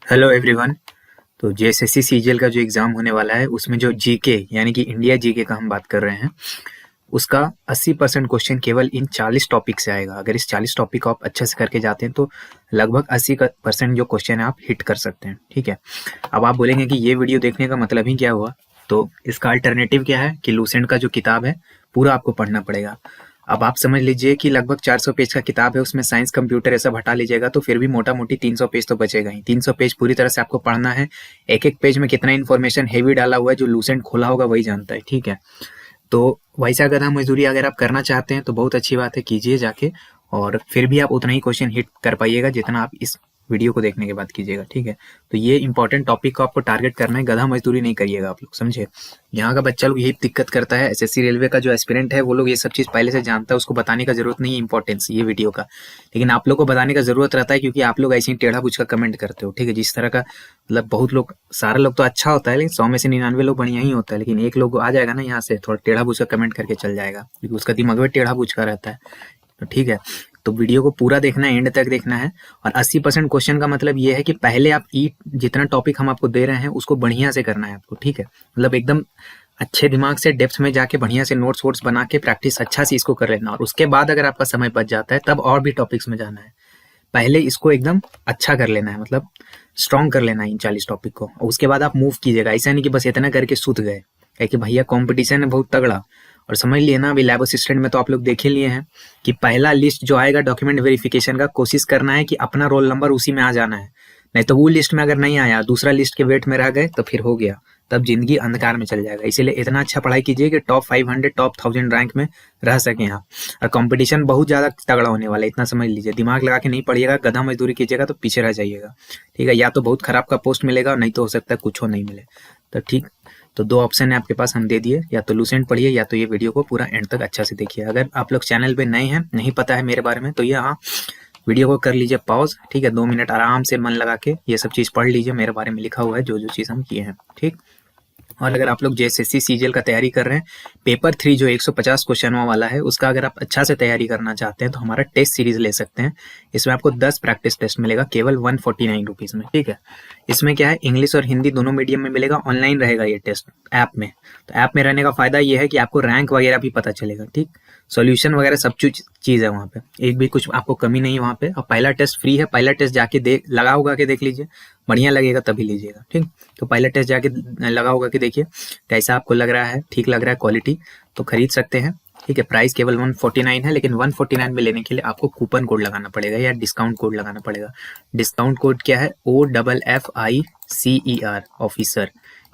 Hello everyone. तो JSSC CGL का जो एग्ज़ाम होने वाला है उसमें जो जीके यानी कि इंडिया जीके का हम बात कर रहे हैं उसका 80% क्वेश्चन केवल इन 40 टॉपिक से आएगा। अगर इस 40 टॉपिक को आप अच्छे से करके जाते हैं तो लगभग 80% जो क्वेश्चन है आप हिट कर सकते हैं। ठीक है। अब आप बोलेंगे कि ये वीडियो देखने का मतलब ही क्या हुआ, तो इसका अल्टरनेटिव क्या है कि लूसेंट का जो किताब है पूरा आपको पढ़ना पड़ेगा। अब आप समझ लीजिए कि लगभग 400 पेज का किताब है, उसमें साइंस कंप्यूटर ये सब हटा लीजिएगा तो फिर भी मोटा मोटी 300 पेज तो बचेगा ही। 300 पेज पूरी तरह से आपको पढ़ना है। एक एक पेज में कितना इन्फॉर्मेशन हेवी डाला हुआ है जो लूसेंट खोला होगा वही जानता है। ठीक है। तो वैसा गधा मजदूरी अगर आप करना चाहते हैं तो बहुत अच्छी बात है, कीजिए जाके। और फिर भी आप उतना ही क्वेश्चन हिट कर पाइएगा जितना आप इस वीडियो को देखने के बाद कीजिएगा। ठीक है। तो ये इंपॉर्टेंट टॉपिक को आपको टारगेट करना है, गधा मजदूरी नहीं करिएगा आप लोग, समझे। यहाँ का बच्चा लोग यही दिक्कत करता है। एसएससी रेलवे का जो एस्पिरेंट है वो लोग ये सब चीज़ पहले से जानता है, उसको बताने का जरूरत नहीं है इंपॉर्टेंस ये वीडियो का। लेकिन आप लोग को बताने का जरूरत रहता है क्योंकि आप लोग ऐसे ही टेढ़ा पूछ का कमेंट करते हो। ठीक है। जिस तरह का मतलब बहुत लोग, सारे लोग तो अच्छा होता है लेकिन 100 में से 99 लोग बढ़िया ही होता है, लेकिन एक लोग आ जाएगा ना यहाँ से थोड़ा टेढ़ा पूछ का कमेंट करके चल जाएगा क्योंकि उसका दिमाग में टेढ़ा पूछ का रहता है। तो ठीक है। तो वीडियो को पूरा देखना है, एंड तक देखना है। और 80% क्वेश्चन का मतलब ये है कि पहले आप जितना टॉपिक हम आपको दे रहे हैं उसको बढ़िया से करना है आपको। ठीक है। मतलब एकदम अच्छे दिमाग से डेप्थ में जाके बढ़िया से नोट्स वोट्स बना के प्रैक्टिस अच्छा से इसको कर लेना, और उसके बाद अगर आपका समय बच जाता है तब और भी टॉपिक्स में जाना है। पहले इसको एकदम अच्छा कर लेना है, मतलब स्ट्रॉन्ग कर लेना है इन 40 टॉपिक को, और उसके बाद आप मूव कीजिएगा। ऐसा नहीं कि बस इतना करके सूत गए, क्या कि भैया कंपटीशन है बहुत तगड़ा। और समझ लिए ना, अभी लैब असिस्टेंट में तो आप लोग देख ही लिए हैं कि पहला लिस्ट जो आएगा डॉक्यूमेंट वेरिफिकेशन का, कोशिश करना है कि अपना रोल नंबर उसी में आ जाना है। नहीं तो वो लिस्ट में अगर नहीं आया, दूसरा लिस्ट के वेट में रह गए तो फिर हो गया, तब जिंदगी अंधकार में चल जाएगा। इसीलिए इतना अच्छा पढ़ाई कीजिए कि टॉप 500 टॉप 1000 रैंक में रह सकें आप। और कंपटीशन बहुत ज़्यादा तगड़ा होने वाला है, इतना समझ लीजिए। दिमाग लगा के नहीं पढ़िएगा, गधा मजदूरी कीजिएगा तो पीछे रह जाइएगा। ठीक है। या तो बहुत खराब का पोस्ट मिलेगा, नहीं तो हो सकता है कुछ हो नहीं मिले। तो ठीक, तो दो ऑप्शन है आपके पास, हम दे दिए। या तो लूसेंट पढ़िए या तो ये वीडियो को पूरा एंड तक अच्छा से देखिए। अगर आप लोग चैनल पे नए हैं, नहीं पता है मेरे बारे में, तो ये हाँ वीडियो को कर लीजिए पॉज। ठीक है। 2 मिनट आराम से मन लगा के ये सब चीज़ पढ़ लीजिए, मेरे बारे में लिखा हुआ है जो जो चीज़ हम किए हैं। ठीक। और अगर आप लोग जेएसएससी सीजीएल का तैयारी कर रहे हैं, पेपर 3 जो 150 क्वेश्चनों वाला है उसका अगर आप अच्छा से तैयारी करना चाहते हैं तो हमारा टेस्ट सीरीज ले सकते हैं। इसमें आपको 10 प्रैक्टिस टेस्ट मिलेगा केवल 149 रुपीज़ में। ठीक है। इसमें क्या है, इंग्लिश और हिंदी दोनों मीडियम में मिलेगा। ऑनलाइन रहेगा ये टेस्ट ऐप में। तो ऐप में रहने का फायदा ये है कि आपको रैंक वगैरह भी पता चलेगा। ठीक। सॉल्यूशन वगैरह सब चीज़ है वहाँ पे, एक भी कुछ आपको कमी नहीं है वहाँ पे। और पहला टेस्ट फ्री है, पहला टेस्ट जाके लगा होगा के देख लीजिए, बढ़िया लगेगा तभी लीजिएगा। ठीक। तो पहला टेस्ट जाके लगा होगा कि देखिए कैसा आपको लग रहा है, ठीक लग रहा है, क्वालिटी, तो खरीद सकते हैं। ठीक है। प्राइस केवल 149 है, लेकिन 149 में लेने के लिए आपको कूपन कोड लगाना पड़ेगा या डिस्काउंट कोड लगाना पड़ेगा। डिस्काउंट कोड क्या है, OFFICER ऑफिसर,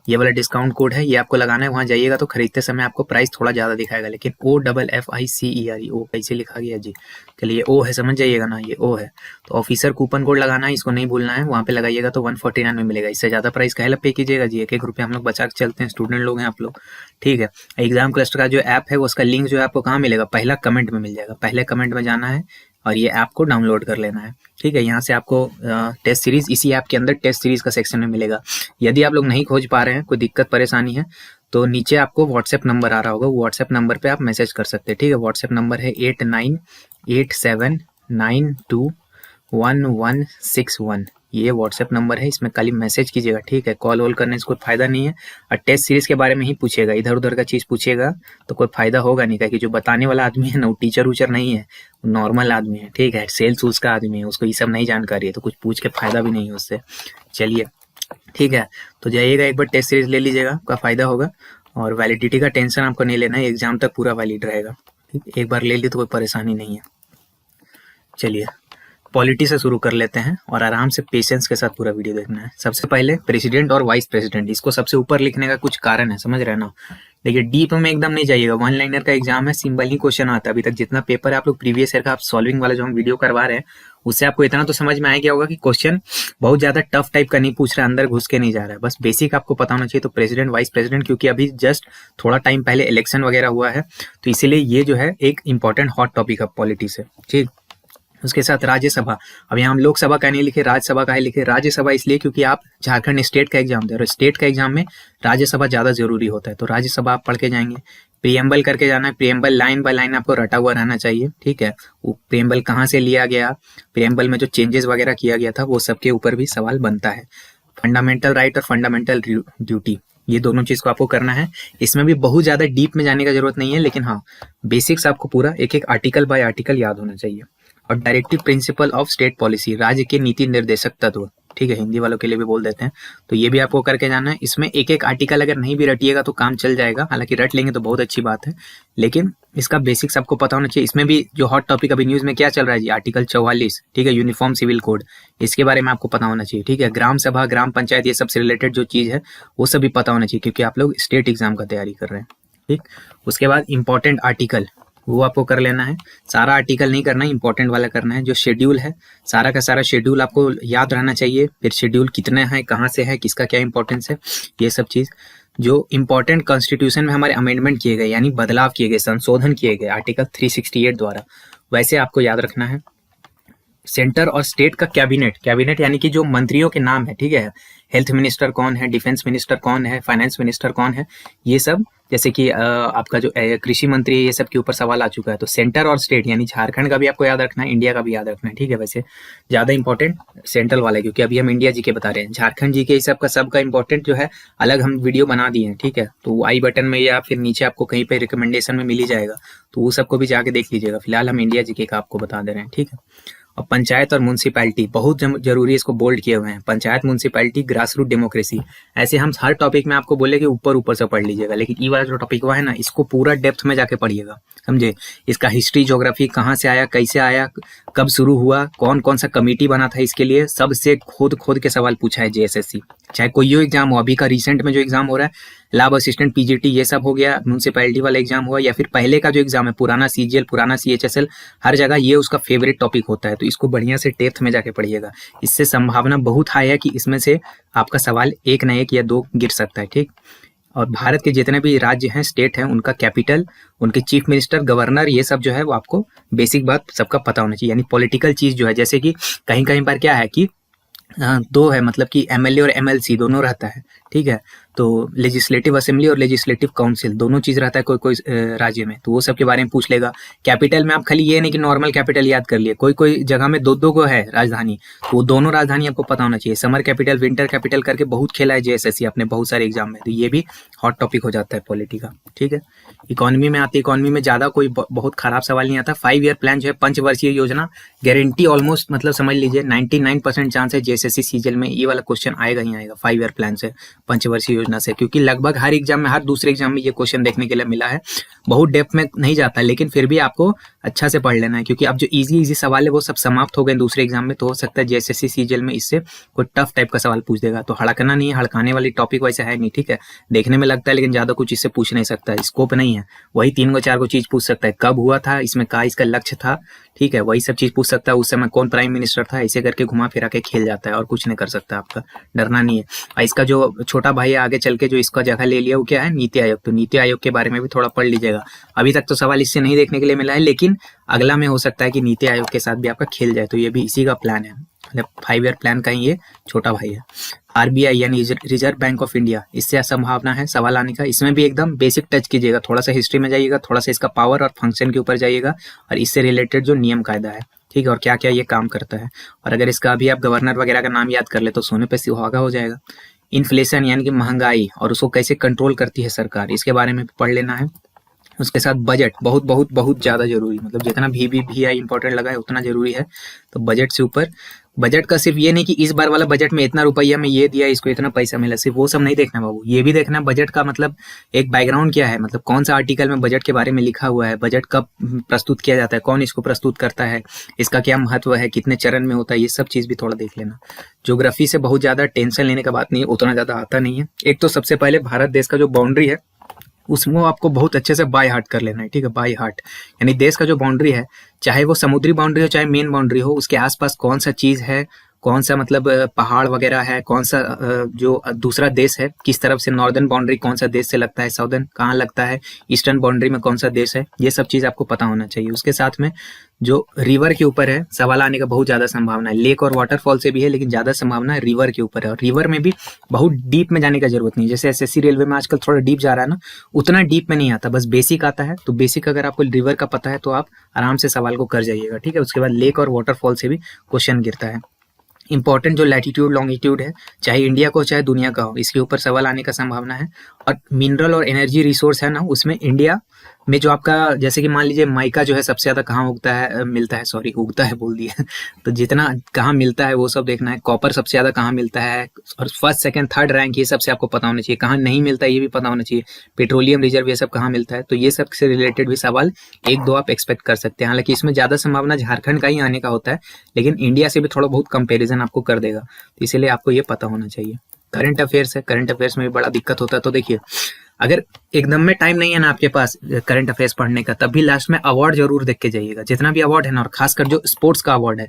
ये वाला डिस्काउंट कोड है, ये आपको लगाना है। वहाँ जाइएगा तो खरीदते समय आपको प्राइस थोड़ा ज़्यादा दिखाएगा, लेकिन OFFICER, ओ कैसे लिखा गया जी, चलिए ओ है, समझ जाइएगा ना, ये ओ है। तो ऑफिसर कूपन कोड लगाना है, इसको नहीं भूलना है। वहाँ पे लगाइएगा तो 149 में मिलेगा। इससे ज़्यादा प्राइस काहे पे कीजिएगा जी, 1-1 रुपये हम लोग बचा के चलते हैं, स्टूडेंट लोग हैं आप लोग। ठीक है। एग्जाम क्लस्टर का जो ऐप है वो, उसका लिंक जो है आपको कहाँ मिलेगा, पहला कमेंट में मिल जाएगा। पहले कमेंट में जाना है और ये ऐप को डाउनलोड कर लेना है। ठीक है। यहाँ से आपको टेस्ट सीरीज, इसी ऐप के अंदर टेस्ट सीरीज का सेक्शन में मिलेगा। यदि आप लोग नहीं खोज पा रहे हैं, कोई दिक्कत परेशानी है, तो नीचे आपको व्हाट्सएप नंबर आ रहा होगा, व्हाट्सएप नंबर पे आप मैसेज कर सकते हैं। ठीक है। व्हाट्सएप नंबर है 8987921161, ये व्हाट्सएप नंबर है, इसमें खाली मैसेज कीजिएगा। ठीक है। कॉल वॉल करने से कोई फायदा नहीं है। और टेस्ट सीरीज के बारे में ही पूछेगा, इधर उधर का चीज़ पूछेगा तो कोई फायदा होगा नहीं, क्योंकि जो बताने वाला आदमी है ना वो टीचर उचर नहीं है, नॉर्मल आदमी है। ठीक है। सेल्स उल्स का आदमी है, उसको ये सब नहीं जानकारी है, तो कुछ पूछ के फायदा भी नहीं है उससे। चलिए ठीक है। तो जाइएगा एक बार टेस्ट सीरीज ले लीजिएगा, आपका फायदा होगा। और वैलिडिटी का टेंशन आपको नहीं लेना है, एग्जाम तक पूरा वैलिड रहेगा। ठीक, एक बार ले ली तो कोई परेशानी नहीं है। चलिए पॉलिटी से शुरू कर लेते हैं और आराम से पेशेंस के साथ पूरा वीडियो देखना है। सबसे पहले प्रेसिडेंट और वाइस प्रेसिडेंट, इसको सबसे ऊपर लिखने का कुछ कारण है, समझ रहे ना। देखिए डीप में एकदम नहीं जाइएगा, 1 लाइनर का एग्जाम है, सिंपल ही क्वेश्चन आता है। अभी तक जितना पेपर है आप लोग प्रीवियस ईयर का, आप सॉल्विंग वाला जो हम वीडियो करवा रहे हैं उससे आपको इतना तो समझ में आ गया होगा कि क्वेश्चन बहुत ज्यादा टफ टाइप का नहीं पूछ रहा है, अंदर घुस के नहीं जा रहा है, बस बेसिक आपको पता होना चाहिए। तो प्रेसिडेंट वाइस प्रेसिडेंट, क्योंकि अभी जस्ट थोड़ा टाइम पहले इलेक्शन वगैरह हुआ है, तो इसीलिए ये जो है एक इंपॉर्टेंट हॉट टॉपिक है पॉलिटी से। ठीक। उसके साथ राज्यसभा। अब यहाँ हम लोकसभा का नहीं लिखे, राज्यसभा का है लिखे। राज्यसभा इसलिए क्योंकि आप झारखंड स्टेट का एग्जाम दे रहे हो, स्टेट का एग्जाम में राज्यसभा ज़्यादा जरूरी होता है, तो राज्यसभा आप पढ़ के जाएंगे। प्रियम्बल करके जाना है, प्रियम्बल लाइन बाय लाइन आपको रटा हुआ रहना चाहिए, ठीक है। वो प्रियम्बल कहाँ से लिया गया, प्रियम्बल में जो चेंजेस वगैरह किया गया था वो सबके ऊपर भी सवाल बनता है। फंडामेंटल राइट और फंडामेंटल ड्यूटी, ये दोनों चीज को आपको करना है। इसमें भी बहुत ज्यादा डीप में जाने का जरूरत नहीं है, लेकिन हाँ बेसिक्स आपको पूरा एक एक आर्टिकल बाय आर्टिकल याद होना चाहिए। और directive principle of state policy, राज्य के नीति निर्देशक तत्व, ठीक है, हिंदी वालों के लिए भी बोल देते हैं, तो ये भी आपको करके जाना है। इसमें एक एक आर्टिकल अगर नहीं भी रटिएगा तो काम चल जाएगा, हालांकि रट लेंगे तो बहुत अच्छी बात है, लेकिन इसका बेसिक्स आपको पता होना चाहिए। इसमें भी जो हॉट टॉपिक अभी न्यूज में क्या चल रहा है जी, आर्टिकल 44, ठीक है, यूनिफॉर्म सिविल कोड, इसके बारे में आपको पता होना चाहिए, ठीक है। ग्राम सभा, ग्राम पंचायत, ये सबसे रिलेटेड जो चीज है वो सभी पता होना चाहिए, क्योंकि आप लोग स्टेट एग्जाम का तैयारी कर रहे हैं, ठीक। उसके बाद इंपॉर्टेंट आर्टिकल वो आपको कर लेना है, सारा आर्टिकल नहीं करना है, इंपॉर्टेंट वाला करना है। जो शेड्यूल है, सारा का सारा शेड्यूल आपको याद रहना चाहिए, फिर शेड्यूल कितने हैं, कहाँ से है, किसका क्या इंपॉर्टेंस है, ये सब चीज़। जो इंपॉर्टेंट कॉन्स्टिट्यूशन में हमारे अमेंडमेंट किए गए, यानी बदलाव किए गए, संशोधन किए गए आर्टिकल 368 द्वारा, वैसे आपको याद रखना है। सेंटर और स्टेट का कैबिनेट, कैबिनेट यानी कि जो मंत्रियों के नाम है, ठीक है, हेल्थ मिनिस्टर कौन है, डिफेंस मिनिस्टर कौन है, फाइनेंस मिनिस्टर कौन है, ये सब, जैसे कि आपका जो कृषि मंत्री है, ये सब के ऊपर सवाल आ चुका है। तो सेंटर और स्टेट यानी झारखंड का भी आपको याद रखना है, इंडिया का भी याद रखना है, ठीक है। वैसे ज़्यादा इंपॉर्टेंट सेंट्रल वाला है, क्योंकि अभी हम इंडिया जी के बता रहे हैं। झारखंड जी के इस सबका इंपॉर्टेंट जो है अलग हम वीडियो बना दिए हैं, ठीक है, तो आई बटन में या फिर नीचे आपको कहीं पर रिकमेंडेशन में मिल ही जाएगा, तो वो सबको भी जाके देख लीजिएगा। फिलहाल हम इंडिया जी के का आपको बता दे रहे हैं, ठीक है। और पंचायत और म्यूनसिपैलिटी बहुत जरूरी है, इसको बोल्ड किए हुए हैं। Panchayat, municipality, grass root democracy, ऐसे हम हर टॉपिक में आपको बोले कि ऊपर ऊपर से पढ़ लीजिएगा, लेकिन ये वाला जो टॉपिक हुआ है ना, इसको पूरा डेप्थ में जाके पढ़िएगा, समझे। इसका हिस्ट्री, ज्योग्राफी, कहाँ से आया, कैसे आया, कब शुरू हुआ, कौन कौन सा कमेटी बना था इसके लिए, सबसे खोद के सवाल पूछा है जेएसएससी, चाहे कोई एग्जाम हो। अभी का रिसेंट में जो एग्जाम हो रहा है, लैब असिस्टेंट, पीजीटी, ये सब हो गया, म्यूनसिपैलिटी वाला एग्जाम हुआ, या फिर पहले का जो एग्जाम है पुराना सीजीएल, पुराना सीएचएसएल, हर जगह ये उसका फेवरेट टॉपिक होता है, तो इसको बढ़िया से डेप्थ में जाके पढ़िएगा। इससे संभावना बहुत हाई है कि इसमें से आपका सवाल एक ना एक या दो गिर सकता है, ठीक। और भारत के जितने भी राज्य हैं, स्टेट हैं, उनका कैपिटल, उनके चीफ मिनिस्टर, गवर्नर, ये सब जो है वो आपको बेसिक बात सबका पता होना चाहिए। यानी पॉलिटिकल चीज जो है, जैसे कि कहीं कहीं पर क्या है कि दो है, मतलब कि एमएलए और एमएलसी दोनों रहता है, ठीक है। तो लेजिस्लेटिव असेंबली और लेजिस्लेटिव काउंसिल दोनों चीज रहता है कोई कोई राज्य में, तो वो सब के बारे में पूछ लेगा। कैपिटल में आप खाली ये नहीं कि नॉर्मल कैपिटल याद कर लिए, कोई कोई जगह में दो दो को है राजधानी, तो वो दोनों राजधानी आपको पता होना चाहिए। समर कैपिटल, विंटर कैपिटल करके बहुत खेला है जेएसएससी अपने बहुत सारे एग्जाम में, तो ये भी हॉट टॉपिक हो जाता है पॉलिटी का, ठीक है। इकोनॉमी में आती है, इकोनॉमी में ज्यादा कोई बहुत खराब सवाल नहीं आता। 5 ईयर प्लान जो है, पंचवर्षीय योजना, गारंटी ऑलमोस्ट, मतलब समझ लीजिए 99% चांस है जेएसएससी सीजीएल में ये वाला क्वेश्चन आएगा ही आएगा 5 ईयर प्लान से, पंचवर्षीय योजना से, क्योंकि लगभग हर एग्जाम में, हर दूसरे एग्जाम में ये क्वेश्चन देखने के लिए मिला है। बहुत डेप्थ में नहीं जाता है, लेकिन फिर भी आपको अच्छा से पढ़ लेना है, क्योंकि अब जो इजी सवाल है वो सब समाप्त हो गए दूसरे एग्जाम में, तो हो सकता है जेएसएससी सीजीएल में इससे कोई टफ टाइप का सवाल पूछ देगा। तो हड़कना नहीं है, हड़काने वाली टॉपिक वैसे है नहीं, ठीक है। देखने में लगता है लेकिन ज्यादा कुछ इससे पूछ नहीं सकता, स्कोप नहीं है। वही 3 को 4 को चीज पूछ सकता है, कब हुआ था, इसमें क्या इसका लक्ष्य था, ठीक है, वही सब चीज पूछ सकता है। उस समय कौन प्राइम मिनिस्टर था, ऐसे करके घुमा फिरा के खेल जाता है और कुछ नहीं कर सकता, आपका डरना नहीं है। और इसका जो छोटा भाई है आगे चल के जो इसका जगह ले लिया वो क्या है, नीति आयोग। तो नीति आयोग के बारे में भी थोड़ा पढ़ लीजिएगा। अभी तक तो सवाल इससे नहीं देखने के लिए मिला है, लेकिन अगला में हो सकता है कि नीति आयोग के साथ भी आपका खेल जाए, तो ये भी इसी का प्लान है, मतलब 5 ईयर प्लान का ही ये छोटा भाई है। आरबीआई यानी रिजर्व बैंक ऑफ इंडिया, इससे संभावना है सवाल आने का। इसमें भी एकदम बेसिक टच कीजिएगा, थोड़ा सा हिस्ट्री में जाइएगा, थोड़ा सा इसका पावर और फंक्शन के ऊपर जाइएगा, और इससे रिलेटेड जो नियम कायदा है, ठीक है, और क्या क्या ये काम करता है। और अगर इसका अभी आप गवर्नर वगैरह का नाम याद कर ले तो सोने पे सुहागा हो जाएगा। इन्फ्लेशन यानी कि महंगाई, और उसको कैसे कंट्रोल करती है सरकार, इसके बारे में पढ़ लेना है। उसके साथ बजट बहुत बहुत बहुत ज़्यादा जरूरी, मतलब जितना भी आई इंपॉर्टेंट लगा है उतना जरूरी है। तो बजट से ऊपर, बजट का सिर्फ ये नहीं कि इस बार वाला बजट में इतना रुपया में ये दिया, इसको इतना पैसा मिला, सिर्फ वो सब नहीं देखना बाबू, ये भी देखना बजट का मतलब एक बैकग्राउंड क्या है, मतलब कौन सा आर्टिकल में बजट के बारे में लिखा हुआ है, बजट कब प्रस्तुत किया जाता है, कौन इसको प्रस्तुत करता है, इसका क्या महत्व है, कितने चरण में होता है, ये सब चीज भी थोड़ा देख लेना। ज्योग्राफी से बहुत ज्यादा टेंशन लेने का बात नहीं है, उतना ज्यादा आता नहीं है। एक तो सबसे पहले भारत देश का जो बाउंड्री है उसको आपको बहुत अच्छे से बाय हार्ट कर लेना है, ठीक है, बाय हार्ट। यानी देश का जो बाउंड्री है, चाहे वो समुद्री बाउंड्री हो चाहे मेन बाउंड्री हो, उसके आसपास कौन सा चीज है, कौन सा मतलब पहाड़ वगैरह है, कौन सा जो दूसरा देश है, किस तरफ से नॉर्दर्न बाउंड्री कौन सा देश से लगता है, साउदर्न कहाँ लगता है, ईस्टर्न बाउंड्री में कौन सा देश है, ये सब चीज़ आपको पता होना चाहिए। उसके साथ में जो रिवर के ऊपर है सवाल आने का बहुत ज़्यादा संभावना है। लेक और वाटरफॉल से भी है, लेकिन ज़्यादा संभावना है रिवर के ऊपर है। और रिवर में भी बहुत डीप में जाने का जरूरत नहीं, जैसे एसएससी रेलवे में आजकल थोड़ा डीप जा रहा है ना, उतना डीप में नहीं आता, बस बेसिक आता है। तो बेसिक अगर आपको रिवर का पता है तो आप आराम से सवाल को कर जाइएगा, ठीक है। उसके बाद लेक और वाटरफॉल से भी क्वेश्चन गिरता है। इंपॉर्टेंट जो लैटिट्यूड लॉन्गिट्यूड है, चाहे इंडिया को चाहे दुनिया का हो, इसके ऊपर सवाल आने का संभावना है। और मिनरल और एनर्जी रिसोर्स है ना, उसमें इंडिया में जो आपका जैसे कि मान लीजिए माइका जो है सबसे ज़्यादा कहाँ उगता है, मिलता है, सॉरी उगता है बोल दिया तो जितना कहाँ मिलता है वो सब देखना है। कॉपर सबसे ज़्यादा कहाँ मिलता है, और फर्स्ट सेकंड थर्ड रैंक ये सबसे आपको पता होना चाहिए। कहाँ नहीं मिलता है ये भी पता होना चाहिए। पेट्रोलियम रिजर्व ये सब कहाँ मिलता है, तो ये सब से रिलेटेड भी सवाल एक दो आप एक्सपेक्ट कर सकते हैं। हालांकि इसमें ज़्यादा संभावना झारखंड का ही आने का होता है, लेकिन इंडिया से भी थोड़ा बहुत कंपेरिजन आपको कर देगा, तो इसीलिए आपको ये पता होना चाहिए। करंट अफेयर्स है, करंट अफेयर्स में भी बड़ा दिक्कत होता है। तो देखिए, अगर एकदम में टाइम नहीं है ना आपके पास करंट अफेयर्स पढ़ने का, तब भी लास्ट में अवार्ड जरूर देख के जाइएगा। जितना भी अवार्ड है ना, और खासकर जो स्पोर्ट्स का अवार्ड है,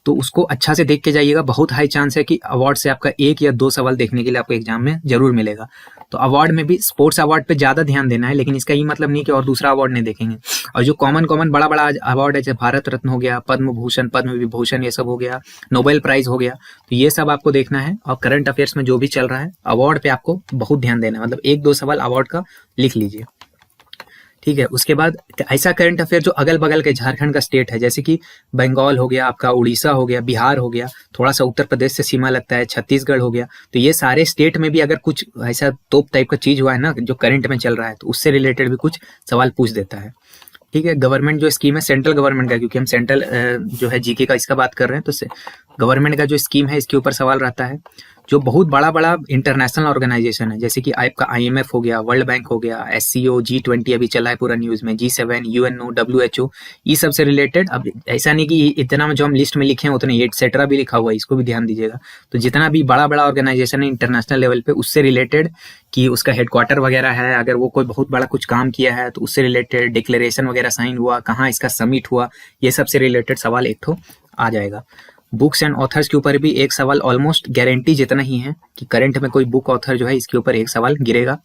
तो उसको अच्छा से देख के जाइएगा। बहुत हाई चांस है कि अवार्ड से आपका 1 या 2 सवाल देखने के लिए आपको एग्जाम में जरूर मिलेगा। तो अवार्ड में भी स्पोर्ट्स अवार्ड पे ज़्यादा ध्यान देना है, लेकिन इसका ये मतलब नहीं कि और दूसरा अवार्ड नहीं देखेंगे। और जो कॉमन बड़ा बड़ा अवार्ड है, जैसे भारत रत्न हो गया, पद्म भूषण, पद्म विभूषण, ये सब हो गया, नोबेल प्राइज हो गया, तो ये सब आपको देखना है। और करंट अफेयर्स में जो भी चल रहा है, अवार्ड पे आपको बहुत ध्यान देना है। मतलब 1-2 सवाल अवार्ड का लिख लीजिए, ठीक है। उसके बाद ऐसा करंट अफेयर जो अगल बगल के झारखंड का स्टेट है, जैसे कि बंगाल हो गया, आपका उड़ीसा हो गया, बिहार हो गया, थोड़ा सा उत्तर प्रदेश से सीमा लगता है, छत्तीसगढ़ हो गया, तो ये सारे स्टेट में भी अगर कुछ ऐसा तोप टाइप का चीज हुआ है ना जो करंट में चल रहा है, तो उससे रिलेटेड भी कुछ सवाल पूछ देता है, ठीक है। गवर्नमेंट जो स्कीम है सेंट्रल गवर्नमेंट का, क्योंकि हम सेंट्रल जो है जीके का इसका बात कर रहे हैं, तो गवर्नमेंट का जो स्कीम है इसके ऊपर सवाल रहता है। जो बहुत बड़ा बड़ा इंटरनेशनल ऑर्गेनाइजेशन है, जैसे कि आपका आईएमएफ हो गया, वर्ल्ड बैंक हो गया, एससीओ, G20 अभी चला है पूरा न्यूज में, G7, यूएनओ, WHO, ये सब से रिलेटेड। अब ऐसा नहीं कि इतना में जो हम लिस्ट में लिखे हैं उतने एटसेट्रा भी लिखा हुआ है, इसको भी ध्यान दीजिएगा। तो जितना भी बड़ा बड़ा ऑर्गेनाइजेशन है इंटरनेशनल लेवल पे, उससे रिलेटेड कि उसका हेडक्वार्टर वगैरह है, अगर वो कोई बहुत बड़ा कुछ काम किया है तो उससे रिलेटेड डिक्लेरेशन वगैरह साइन हुआ, कहाँ इसका समिट हुआ, ये सब से रिलेटेड सवाल एक ठो आ जाएगा। बुक्स एंड ऑथर्स के ऊपर भी एक सवाल ऑलमोस्ट गारंटी जितना ही है कि करंट में कोई बुक ऑथर जो है इसके ऊपर एक सवाल गिरेगा।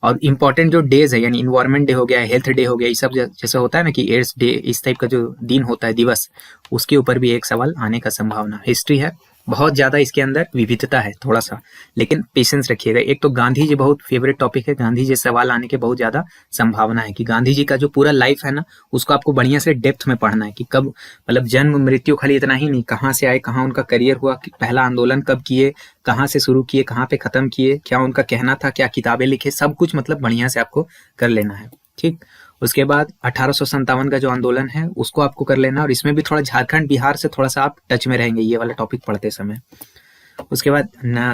और इंपॉर्टेंट जो डेज है, यानी इन्वायरमेंट डे हो गया, हेल्थ डे हो गया, ये सब जैसे होता है ना कि एड्स डे, इस टाइप का जो दिन होता है दिवस, उसके ऊपर भी एक सवाल आने का संभावना। हिस्ट्री है, बहुत ज़्यादा इसके अंदर विविधता है थोड़ा सा, लेकिन पेशेंस रखिएगा। एक तो गांधी जी बहुत फेवरेट टॉपिक है, गांधी जी सवाल आने के बहुत ज़्यादा संभावना है कि गांधी जी का जो पूरा लाइफ है ना, उसको आपको बढ़िया से डेप्थ में पढ़ना है कि कब मतलब जन्म मृत्यु खाली इतना ही नहीं, कहाँ से आए, कहाँ उनका करियर हुआ, पहला आंदोलन कब किए, कहाँ से शुरू किए, कहाँ पे खत्म किए, क्या उनका कहना था, क्या किताबें लिखे, सब कुछ मतलब बढ़िया से आपको कर लेना है, ठीक। उसके बाद 1857 का जो आंदोलन है उसको आपको कर लेना, और इसमें भी थोड़ा झारखंड बिहार से थोड़ा सा आप टच में रहेंगे ये वाला टॉपिक पढ़ते समय। उसके बाद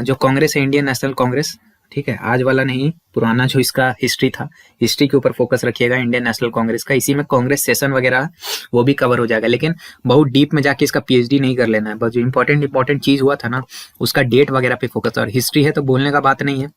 जो कांग्रेस है, इंडियन नेशनल कांग्रेस, ठीक है, आज वाला नहीं, पुराना जो इसका हिस्ट्री था, हिस्ट्री के ऊपर फोकस रखिएगा इंडियन नेशनल कांग्रेस का। इसी में कांग्रेस सेशन वगैरह वो भी कवर हो जाएगा, लेकिन बहुत डीप में जाके इसका पीएचडी नहीं कर लेना है। बस जो इंपॉर्टेंट चीज हुआ था ना, उसका डेट वगैरह पे फोकस। और हिस्ट्री है तो बोलने का बात नहीं है,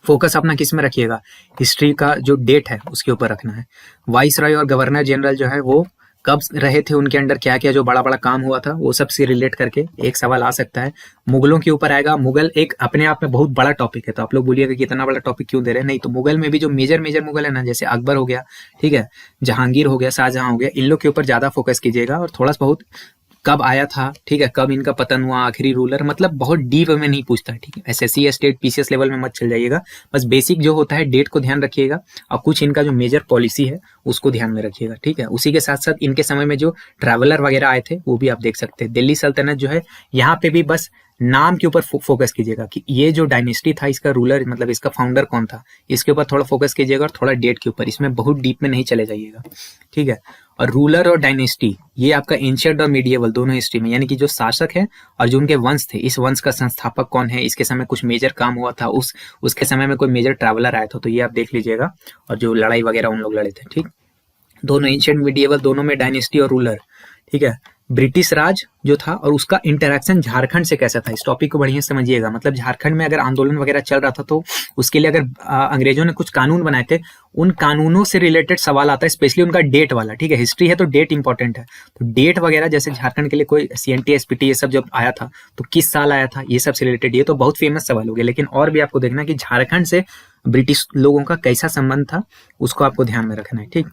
फोकस अपना किस में रखिएगा, हिस्ट्री का जो डेट है उसके ऊपर रखना है। वाइस रॉय और गवर्नर जनरल जो है वो कब रहे थे, उनके अंडर क्या क्या जो बड़ा बड़ा काम हुआ था, वो सब से रिलेट करके एक सवाल आ सकता है। मुगलों के ऊपर आएगा, मुगल एक अपने आप में बहुत बड़ा टॉपिक है, तो आप लोग बोलिएगा कि इतना बड़ा टॉपिक क्यों दे रहे हैं, नहीं तो मुगल में भी जो मेजर मुगल है ना, जैसे अकबर हो गया, ठीक है, जहांगीर हो गया, शाहजहां हो गया, इन लोग के ऊपर ज्यादा फोकस कीजिएगा। और थोड़ा सा बहुत कब आया था, ठीक है, कब इनका पतन हुआ, आखिरी रूलर, मतलब बहुत डीप में नहीं पूछता है, ठीक है। एसएससी स्टेट पीसीएस लेवल में मत चल जाइएगा, बस बेसिक जो होता है डेट को ध्यान रखिएगा, और कुछ इनका जो मेजर पॉलिसी है उसको ध्यान में रखिएगा, ठीक है। उसी के साथ साथ इनके समय में जो ट्रैवलर वगैरह आए थे वो भी आप देख सकते हैं। दिल्ली सल्तनत जो है, यहाँ पे भी बस नाम के ऊपर फोकस कीजिएगा कि ये जो डायनेस्टी था, इसका रूलर मतलब इसका फाउंडर कौन था, इसके ऊपर थोड़ा फोकस कीजिएगा, और थोड़ा डेट के ऊपर, इसमें बहुत डीप में नहीं चले जाइएगा, ठीक है। और रूलर और डायनेस्टी ये आपका एंशिएंट और मीडिएवल दोनों हिस्ट्री में, यानी कि जो शासक है और जो उनके वंश थे, इस वंश का संस्थापक कौन है, इसके समय कुछ मेजर काम हुआ था, उसके समय में कोई मेजर ट्रैवलर आया था, तो ये आप देख लीजिएगा। और जो लड़ाई वगैरह उन लोग लड़े थे, ठीक, दोनों एंशिएंट मीडिएवल दोनों में डायनेस्टी और रूलर, ठीक है। ब्रिटिश राज जो था और उसका इंटरेक्शन झारखंड से कैसा था, इस टॉपिक को बढ़िया समझिएगा। मतलब झारखंड में अगर आंदोलन वगैरह चल रहा था तो उसके लिए अगर अंग्रेजों ने कुछ कानून बनाए थे, उन कानूनों से रिलेटेड सवाल आता है, स्पेशली उनका डेट वाला। ठीक है, हिस्ट्री है तो डेट इंपॉर्टेंट है, तो डेट वगैरह जैसे झारखंड के लिए कोई CNT SPT ये सब जब आया था तो किस साल आया था, ये सब से रिलेटेड, ये तो बहुत फेमस सवाल हो गया। लेकिन और भी आपको देखना है कि झारखंड से ब्रिटिश लोगों का कैसा संबंध था, उसको आपको ध्यान में रखना है। ठीक,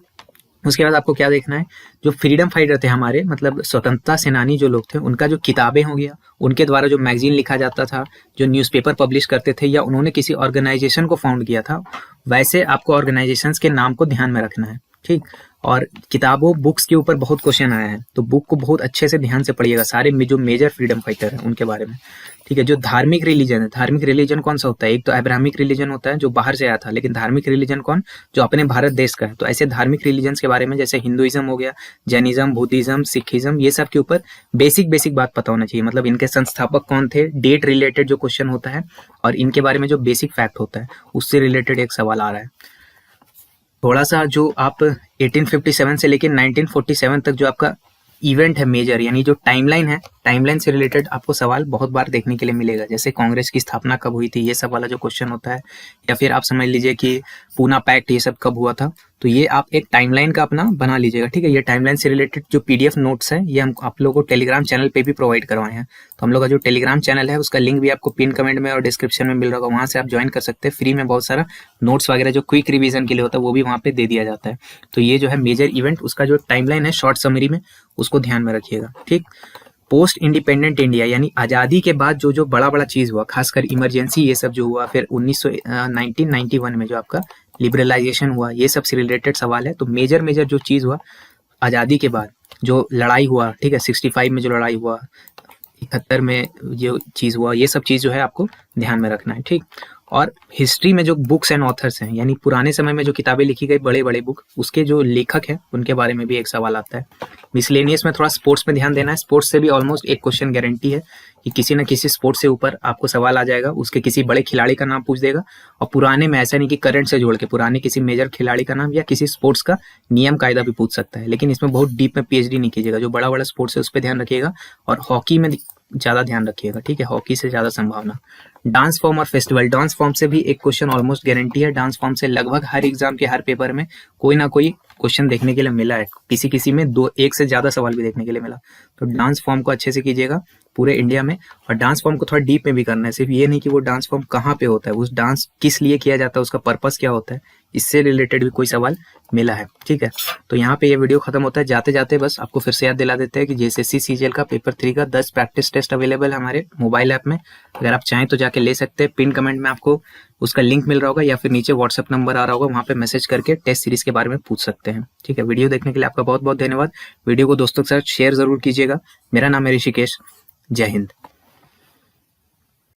उसके बाद आपको क्या देखना है, जो फ्रीडम फाइटर थे हमारे, मतलब स्वतंत्रता सेनानी जो लोग थे, उनका जो किताबें हो गया, उनके द्वारा जो मैगजीन लिखा जाता था, जो न्यूज़पेपर पब्लिश करते थे, या उन्होंने किसी ऑर्गेनाइजेशन को फाउंड किया था, वैसे आपको ऑर्गेनाइजेशंस के नाम को ध्यान में रखना है। ठीक, और किताबों बुक्स के ऊपर बहुत क्वेश्चन आया है, तो बुक को बहुत अच्छे से ध्यान से पढ़िएगा, सारे जो मेजर फ्रीडम फाइटर हैं उनके बारे में। ठीक है, जो धार्मिक रिलीजन है, धार्मिक रिलीजन कौन सा होता है, एक तो अब्राहमिक रिलीजन होता है जो बाहर से आया था, लेकिन धार्मिक रिलीजन कौन, जो अपने भारत देश का है। तो ऐसे धार्मिक रिलीजन्स के बारे में जैसे हिंदुइज्म हो गया, जैनिज्म, बुद्धिज्म, सिखिज्म, ये सब के ऊपर बेसिक बात पता होना चाहिए। मतलब इनके संस्थापक कौन थे, डेट रिलेटेड जो क्वेश्चन होता है, और इनके बारे में जो बेसिक फैक्ट होता है उससे रिलेटेड एक सवाल आ रहा है। थोड़ा सा जो आप 1857 से लेकर 1947 तक जो आपका इवेंट है मेजर, यानी जो टाइमलाइन है, टाइमलाइन से रिलेटेड आपको सवाल बहुत बार देखने के लिए मिलेगा। जैसे कांग्रेस की स्थापना कब हुई थी, ये सब वाला जो क्वेश्चन होता है, या फिर आप समझ लीजिए कि पूना पैक्ट ये सब कब हुआ था, तो ये आप एक टाइमलाइन का अपना बना लीजिएगा। ठीक है, ये टाइमलाइन से रिलेटेड जो PDF नोट्स है, ये हम आप लोगों को टेलीग्राम चैनल पे भी प्रोवाइड करवाए हैं। तो हम लोग का जो टेलीग्राम चैनल है उसका लिंक भी आपको पिन कमेंट में और डिस्क्रिप्शन में मिल रहा होगा, वहाँ से आप ज्वाइन कर सकते हैं। फ्री में बहुत सारा नोट्स वगैरह जो क्विक रिवीजन के लिए होता है वो भी वहाँ पे दे दिया जाता है। तो ये जो है मेजर इवेंट, उसका जो टाइमलाइन है शॉर्ट समरी में, उसको ध्यान में रखिएगा। ठीक, पोस्ट इंडिपेंडेंट इंडिया यानी आज़ादी के बाद जो जो बड़ा चीज़ हुआ, खासकर इमरजेंसी ये सब जो हुआ, फिर 1991 में जो आपका लिबरलाइजेशन हुआ, ये सब से रिलेटेड सवाल है। तो मेजर जो चीज़ हुआ आज़ादी के बाद, जो लड़ाई हुआ, ठीक है, 65 में जो लड़ाई हुआ, 71 में जो चीज़ हुआ, ये सब चीज़ जो है आपको ध्यान में रखना है। ठीक, और हिस्ट्री में जो बुक्स एंड ऑथर्स हैं, यानी पुराने समय में जो किताबें लिखी गई बड़े बुक, उसके जो लेखक हैं उनके बारे में भी एक सवाल आता है। मिसलेनियस में थोड़ा स्पोर्ट्स में ध्यान देना है, स्पोर्ट्स से भी ऑलमोस्ट एक क्वेश्चन गारंटी है कि किसी न किसी स्पोर्ट्स से ऊपर आपको सवाल आ जाएगा, उसके किसी बड़े खिलाड़ी का नाम पूछ देगा। और पुराने में ऐसा नहीं कि करंट से जोड़ के, पुराने किसी मेजर खिलाड़ी का नाम या किसी स्पोर्ट्स का नियम कायदा भी पूछ सकता है, लेकिन इसमें बहुत डीप में PhD नहीं कीजिएगा। जो बड़ा स्पोर्ट्स है उस पर ध्यान रखिएगा, और हॉकी में ज़्यादा ध्यान रखिएगा। ठीक है, हॉकी से ज़्यादा संभावना। डांस फॉर्म और फेस्टिवल, डांस फॉर्म से भी एक क्वेश्चन ऑलमोस्ट गारंटी है। डांस फॉर्म से लगभग हर एग्जाम के हर पेपर में कोई ना कोई क्वेश्चन देखने के लिए मिला है, किसी में एक से ज़्यादा सवाल भी देखने के लिए मिला। तो डांस फॉर्म को अच्छे से कीजिएगा पूरे इंडिया में, और डांस फॉर्म को थोड़ा डीप में भी करना है। सिर्फ ये नहीं कि वो डांस फॉर्म कहाँ पे होता है, उस डांस किस लिए किया जाता है, उसका पर्पस क्या होता है, इससे रिलेटेड भी कोई सवाल मिला है। ठीक है, तो यहाँ पे ये वीडियो खत्म होता है। जाते जाते बस आपको फिर से याद दिला देते हैं कि JSSC CGL का पेपर 3 का 10 प्रैक्टिस टेस्ट अवेलेबल है हमारे मोबाइल ऐप में। अगर आप चाहें तो जाके ले सकते हैं। पिन कमेंट में आपको उसका लिंक मिल रहा होगा, या फिर नीचे WhatsApp नंबर आ रहा होगा, वहाँ पे मैसेज करके टेस्ट सीरीज के बारे में पूछ सकते हैं। ठीक है, वीडियो देखने के लिए आपका बहुत धन्यवाद। वीडियो को दोस्तों के साथ शेयर जरूर कीजिएगा। मेरा नाम है ऋषिकेश। जय हिंद।